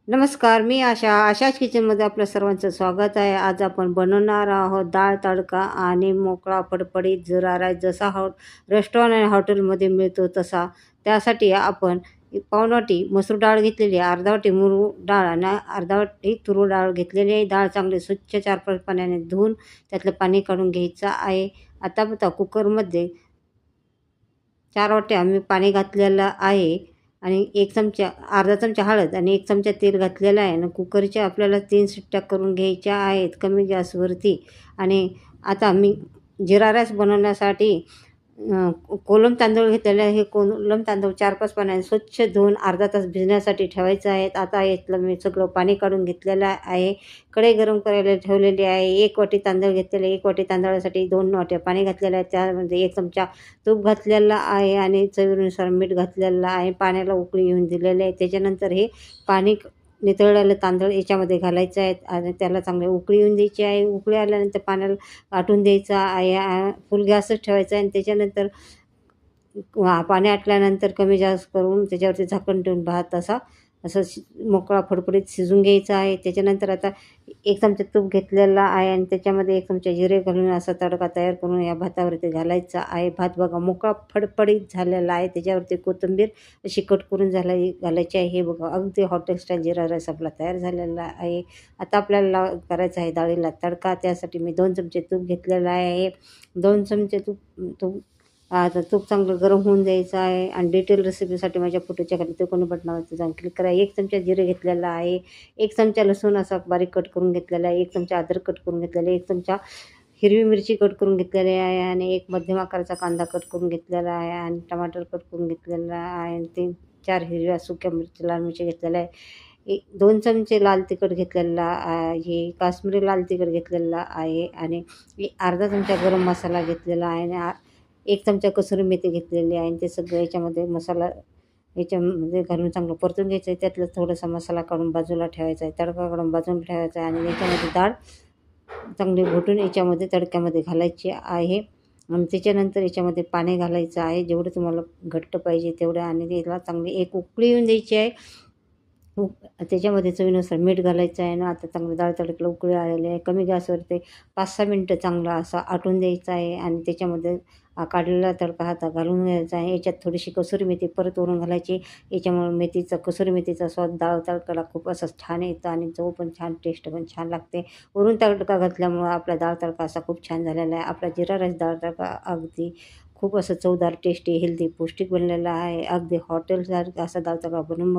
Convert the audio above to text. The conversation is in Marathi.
नमस्कार, मी आशाच किचनमध्ये आपल्या सर्वांचं स्वागत आहे. आज आपण बनवणार आहोत डाळ तडका आणि मोकळा फडफडीत जिरा राईस, जसा रेस्टॉरंट आणि हॉटेलमध्ये मिळतो तसा. त्यासाठी आपण पाऊण वाटी मसूर डाळ घेतलेली आहे, अर्धा वाटी मूग डाळ आणि अर्धा वाटी तूर डाळ घेतलेली आहे. डाळ चांगली स्वच्छ 4-5 पाण्याने धुवून त्यातलं पाणी काढून घ्यायचं आहे. आता कुकरमध्ये 4 वाट्या मी पाणी घातलेलं आहे आणि 1 चमचा, अर्धा चमचा हळद आणि 1 चमचा तेल घातलेलं आहे आणि कुकरच्या आपल्याला 3 शिट्ट्या करून घ्यायच्या आहेत कमी गॅसवरती. आणि आता मी जिरा राईस बनवण्यासाठी कोलम तांदूळ घेतलेले आहे. हे कोलम तांदूळ 4-5 पाण्याने स्वच्छ धुवून अर्धा तास भिजण्यासाठी ठेवायचं आहे. आता यातलं मी सगळं पाणी काढून घेतलेलं आहे. कढई गरम करायला ठेवलेली आहे. 1 वाटी तांदूळ घेतलेले, 1 वाटी तांदळासाठी 2 वाट्या पाणी घातलेलं आहे. त्यामध्ये 1 चमचा तूप घातलेलं आहे आणि चवीनुसार मीठ घातलेलं आहे. पाण्याला उकळी येऊन दिलेली आहे. त्याच्यानंतर हे पाणी नितळलेलं तांदूळ याच्यामध्ये घालायचं आहे आणि त्याला चांगली उकळी येऊन द्यायची आहे. उकळी आल्यानंतर पाण्याला आटून द्यायचं आहे. फुल गॅसच ठेवायचा आहे आणि त्याच्यानंतर पाणी आटल्यानंतर कमी जास्त करून त्याच्यावरती झाकण ठेवून भात असं मोकळा फडफडीत शिजून घ्यायचा आहे. त्याच्यानंतर आता 1 चमचा तूप घेतलेला आहे आणि त्याच्यामध्ये 1 चमचा जिरे घालून असा तडका तयार करून या भातावरती घालायचा आहे. भात बघा मोकळा फडफडीत झालेला आहे. त्याच्यावरती कोथिंबीर अशी कट करून घालायची आहे. हे बघा अगदी हॉटेल स्टाईल जिरा राईस आपला तयार झालेला आहे. आता आपल्याला करायचा आहे डाळीला तडका. त्यासाठी मी 2 चमचे तूप घेतलेलं आहे. 2 चमचे तूप आता तूप चांगलं गरम होऊन द्यायचं आहे आणि डिटेल रेसिपीसाठी माझ्या फोटोच्या खाली त्रिकोणी बटनावरती जाऊन क्लिक करा. 1 चमचा जिरे घेतलेला आहे, 1 चमचा लसूण असा बारीक कट करून घेतलेला आहे, 1 चमचा अद्रक कट करून घेतलेला आहे, 1 चमचा हिरवी मिरची कट करून घेतलेली आहे आणि 1 मध्यम आकाराचा कांदा कट करून घेतलेला आहे आणि टमाटर कट करून घेतलेला आहे आणि 3-4 हिरव्या सुक्या मिरची, लाल मिरची घेतलेल्या आहे. 2 चमचे लाल तिखट घेतलेला आहे, काश्मीरी लाल तिखट घेतलेला आहे आणि अर्धा चमचा गरम मसाला घेतलेला आहे आणि 1 चमचा कसुरी मेथी घेतलेली आहे आणि ते सगळं याच्यामध्ये घालून चांगलं परतून घ्यायचं आहे. त्यातलं थोडासा मसाला काढून बाजूला ठेवायचा आहे, तडका काढून बाजूला ठेवायचा आहे आणि याच्यामध्ये डाळ चांगली घोटून याच्यामध्ये तडक्यामध्ये घालायची आहे आणि त्याच्यानंतर याच्यामध्ये पाणी घालायचं आहे, जेवढं तुम्हाला घट्ट पाहिजे तेवढं आणि त्याला चांगली एक उकळी येऊन द्यायची आहे. त्याच्यामध्ये चवीनुसार मीठ घालायचं आहे ना. आता चांगलं डाळ तडक्याला उकळी आलेली आहे. कमी गॅसवर ते 5-6 मिनटं चांगला असा आटून द्यायचा आहे आणि त्याच्यामध्ये काढलेला तडका हातात घालून घ्यायचा आहे. याच्यात थोडीशी कसुरी मेथी परत वरून घालायची. याच्यामुळे कसुरी मेथीचा स्वाद डाळ तडकाला खूप असं छान येतं आणि चव पण छान, टेस्ट पण छान लागते. वरून तडका घातल्यामुळं आपला डाळ तडका असा खूप छान झालेला आहे. आपला जिरा राईस डाळ तडका अगदी खूप असं चवदार, टेस्टी, हेल्दी, पौष्टिक बनलेला आहे. अगदी हॉटेलसारखा असा डाळ तडका बनवून